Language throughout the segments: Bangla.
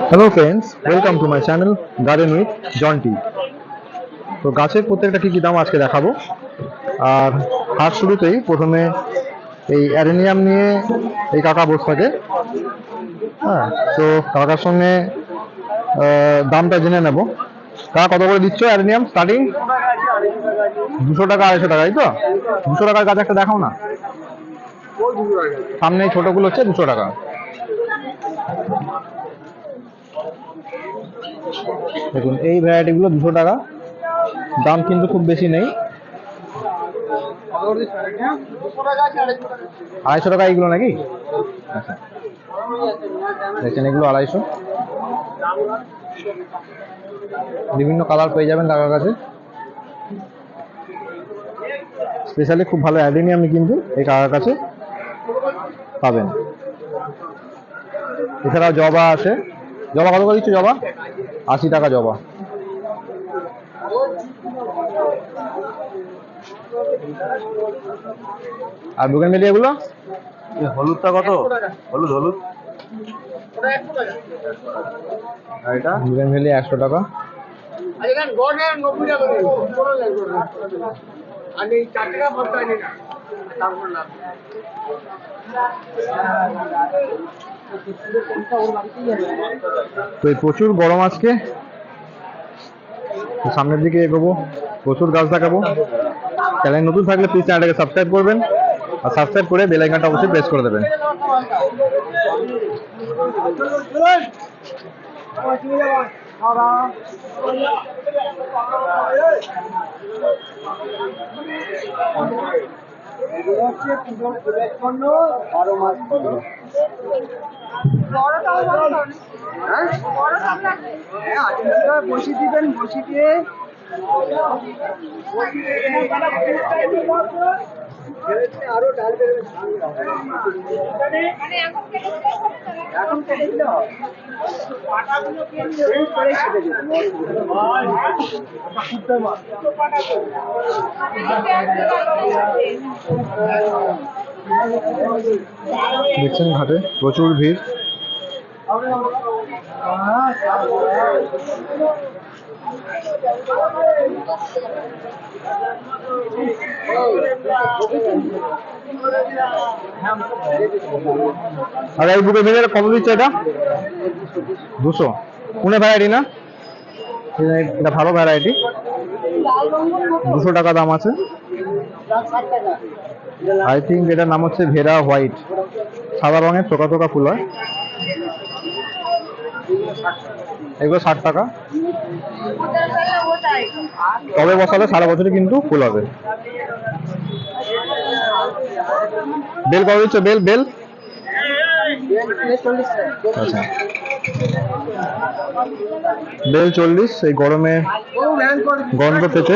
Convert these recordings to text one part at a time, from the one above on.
Hello friends, welcome to my channel garden with Jonty. তো গাছের প্রত্যেকটা কী কী দাম আজকে দেখাবো। আর হাট শুরুতেই প্রথমে এই অ্যারেনিয়াম নিয়ে এই কাকা বসে থাকে। হ্যাঁ, তো কাকার সঙ্গে দামটা জেনে নেব। কাকা কত করে দিচ্ছ অ্যারেনিয়াম স্টার্টিং? 200 টাকা 250 টাকা, এই তো 200 টাকার গাছ একটা দেখাও না। সামনে এই ছোটগুলো হচ্ছে 200 টাকা। দেখুন এই ভ্যারাইটিগুলো 200 টাকা, দাম কিন্তু খুব বেশি নেই। 250 টাকা এইগুলো নাকি? আচ্ছা, দেখছেন এগুলো 250। বিভিন্ন কালার পেয়ে যাবেন কাকার কাছে। স্পেশালি খুব ভালো অ্যাডেনিয়াম কিন্তু এই কাকার কাছে পাবেন। এছাড়াও জবা আছে। জবা কত করে দিচ্ছ? জবা 80 টাকা জবা। আর বুগেনভেলিয়া গুলো হলুদটা কত? হলুদ হলুদ আর এটা বুগেনভেলিয়া 100 টাকা। তো এই প্রচুর গরম আজকে, তো সামনের দিকে এগোবো, প্রচুর গাছ দেখাবো। চ্যানেল নতুন থাকলে প্লিজ চ্যানেলটাকে সাবস্ক্রাইব করবেন, আর সাবস্ক্রাইব করে বেল আইকনটা অবশ্যই প্রেস করে দেবেন। বসি দিবেন, বসি দিয়ে আরো ডাল বেরোবে। এখন কেটে দিলে হয়। দেখছেন ঘাটে প্রচুর ভিড়। আর এই বুকে ভেঙে কত দিচ্ছে এটা? 200। পুনে ভ্যারাইটি না? এটা ভালো ভ্যারাইটি, 200 টাকা দাম আছে। আই থিঙ্ক এটার নাম হচ্ছে ভেরা হোয়াইট, সাদা রঙের থোকা থোকা ফুল হয়। এগুলো 60 টাকা। তবে বসালে সারা বছরই কিন্তু ফুল হবে। বেল কত দিচ্ছে? বেল বেল আচ্ছা, বেল 40। এই গরমে গন্ধ পেতে,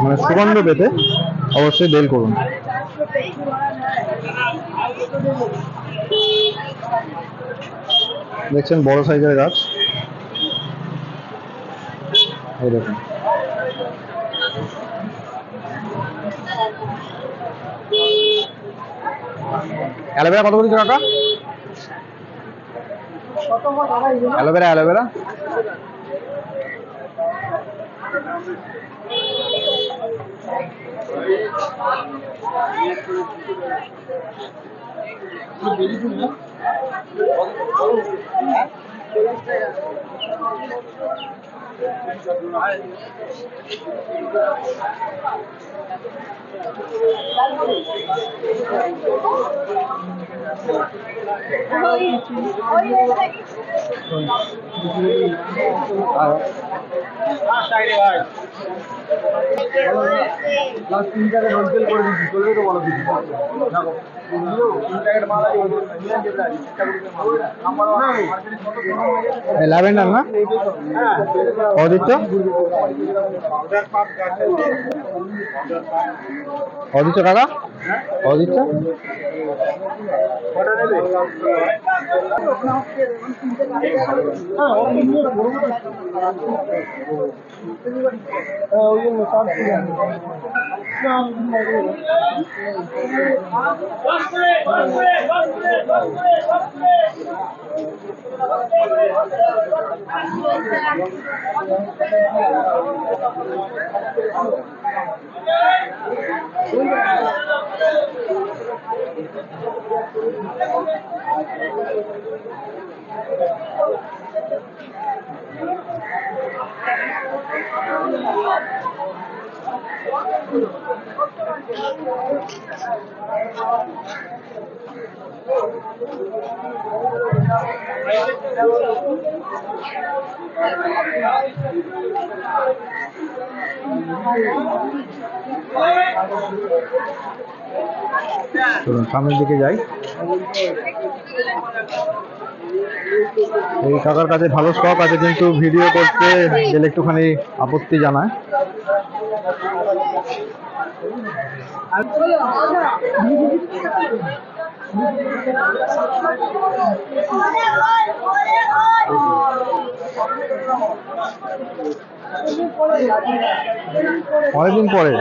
মানে সুগন্ধ পেতে অবশ্যই বেল করুন। দেখছেন বড় সাইজের গাছ, এই দেখুন। অ্যালোভেরা কত করে টাকা? অ্যালোভেরা অ্যালোভেরা ল্যাভেন্ডার না? কত দিচ্ছ? কত দিচ্ছ কাকা? অদিকটা চলুন সামনের দিকে যাই। এই কাকার কাছে ভালো স্টক আছে, কিন্তু ভিডিও করতে গেলে একটুখানি আপত্তি জানায়। অনেকদিন পরে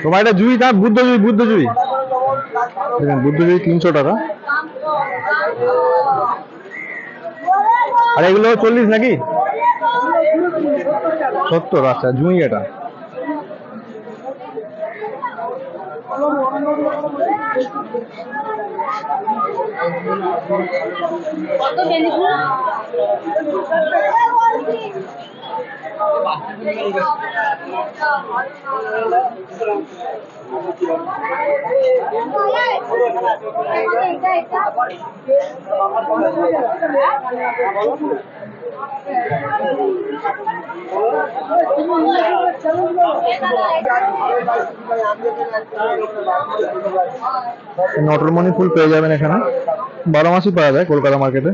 তোমার এটা জুই না বুদ্ধজুই? বুদ্ধজুই দেখেন, বুদ্ধজুই 300 টাকা। আর এগুলো 40 নাকি 70? আচ্ছা জুই এটা। নটরমণি ফুল পেয়ে যাবেন এখানে, 12 মাসই পাওয়া যায় কলকাতা মার্কেটে।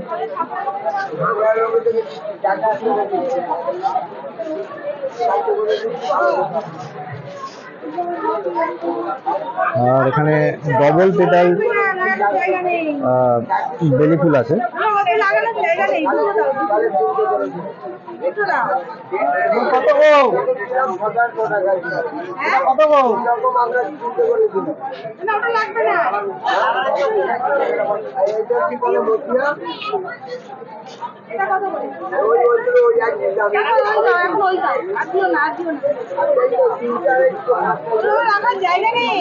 আর এখানে ডবল পেটাল বেলি ফুল আছে। জায়গা নেই।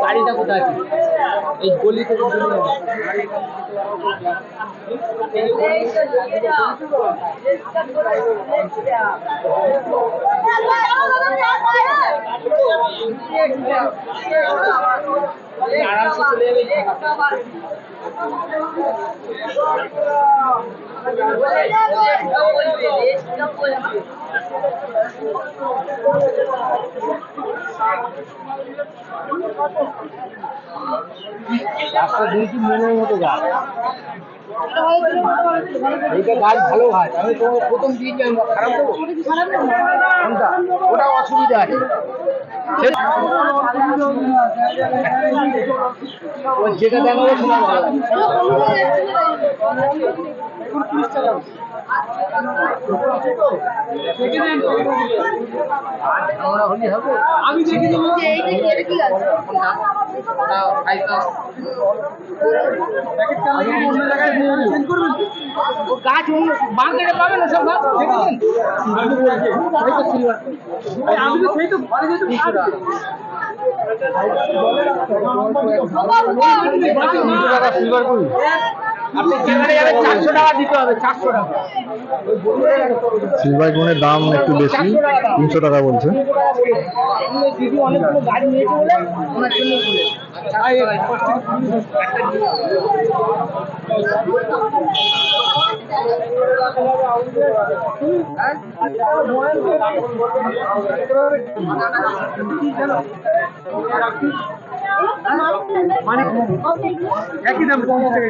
গাড়িটা কোথায় আছে? এই গলি থেকে আরামসে চলে যাবে। রাস্তা দিয়েছি মনের মতো গাছ, এইটা গাছ ভালো গাছ। আমি তোমাকে প্রথম দিয়েছি, আমি খারাপ দেবো? কোনটা? ওটা অসুবিধা আছে, যেটা দেখাবো সেটা ভালো। আমি দেখে দেবো গাছ বাঁকেটে পাবে না, সব গাছ দেখেছেন? আমি তো সেই তো ঘরে যেতে আপনি যেখানে যাবেন 400 টাকা দিতে হবে, 400 টাকা। সিলভার কোনের দাম একটু বেশি, 300 টাকা বলছে। দিদি অনেকগুলো গাড়ি নিয়েছে বলে ওনার জন্য বলে একই দাম 50 টাকা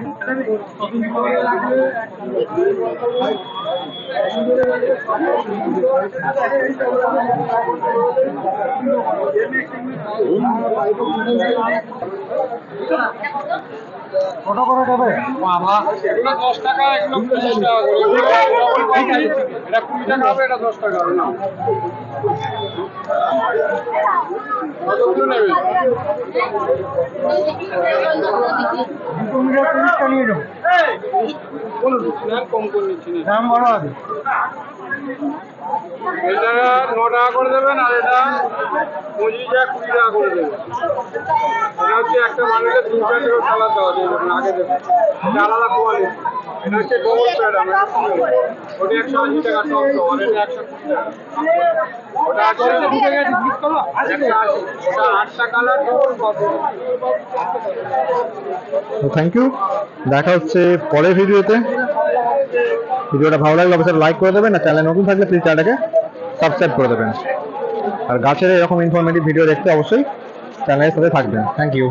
কত করে দেবে বাবা এগুলো 10 টাকা এগুলো 25 টাকা করে এটা 20 টাকা হবে এটা 10 টাকা হবে না কতগুলো নেবে তুমি 30 টা নিয়ে যাও বলুন না কম করে নিচ্ছি না দাম বড় আছে এটা 9 টাকা করে দেবেন আর এটা 25 টাকা 20 টাকা করে দেবেন এটা হচ্ছে একটা মানুষের 2 টাকা সালাদ দেওয়া যায় যখন আগে দেবেন এটা আলাদা কোয়ালিটি এটা হচ্ছে ডবল প্যাড ওটা 180 টাকা টপ তো আর এটা 120 টাকা ওটা আছে দুটো গেছে ক্লিক করো আছে ওটা 8টা কালার ডবল পাবে তো থ্যাংক ইউ, দেখা হচ্ছে পরের ভিডিওতে। ভিডিওটা ভালো লাগলে অবশ্যই লাইক করে দেবেন, আর চ্যানেল নতুন থাকলে প্লিজ চ্যানেলটাকে সাবস্ক্রাইব করে দেবেন। আর গাছের এরকম ইনফরমেটিভ ভিডিও দেখতে অবশ্যই চ্যানেলের সাথে থাকবেন। Thank you.